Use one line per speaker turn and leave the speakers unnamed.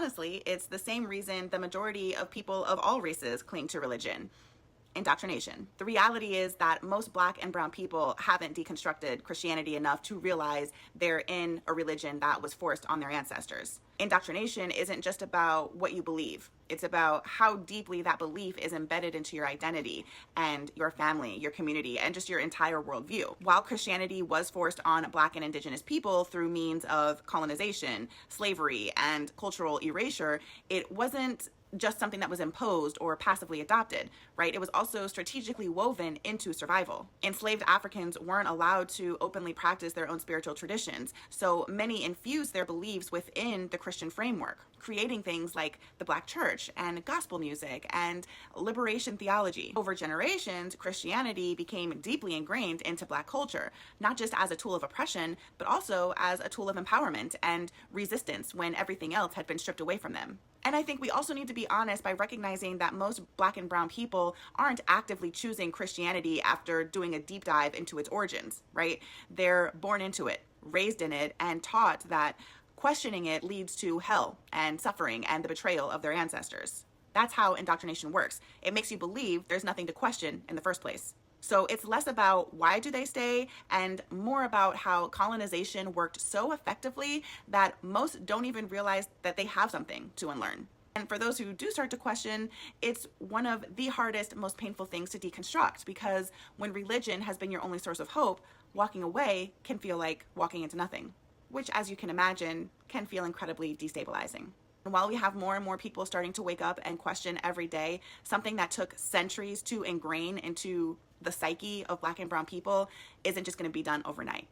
honestly, it's the same reason the majority of people of all races cling to religion: indoctrination. The reality is that most Black and brown people haven't deconstructed Christianity enough to realize they're in a religion that was forced on their ancestors. Indoctrination isn't just about what you believe. It's about how deeply that belief is embedded into your identity and your family, your community, and just your entire worldview. While Christianity was forced on Black and Indigenous people through means of colonization, slavery, and cultural erasure, it wasn't just something that was imposed or passively adopted, right? It was also strategically woven into survival. Enslaved Africans weren't allowed to openly practice their own spiritual traditions, so many infused their beliefs within the Christian framework, creating things like the Black church and gospel music and liberation theology. Over generations, Christianity became deeply ingrained into Black culture, not just as a tool of oppression, but also as a tool of empowerment and resistance when everything else had been stripped away from them. And I think we also need to be honest by recognizing that most Black and brown people aren't actively choosing Christianity after doing a deep dive into its origins, right? They're born into it, raised in it, and taught that questioning it leads to hell and suffering and the betrayal of their ancestors. That's how indoctrination works. It makes you believe there's nothing to question in the first place. So it's less about why do they stay and more about how colonization worked so effectively that most don't even realize that they have something to unlearn. And for those who do start to question, it's one of the hardest, most painful things to deconstruct, because when religion has been your only source of hope, walking away can feel like walking into nothing, which, as you can imagine, can feel incredibly destabilizing. And while we have more and more people starting to wake up and question every day, something that took centuries to ingrain into the psyche of Black and brown people isn't just going to be done overnight.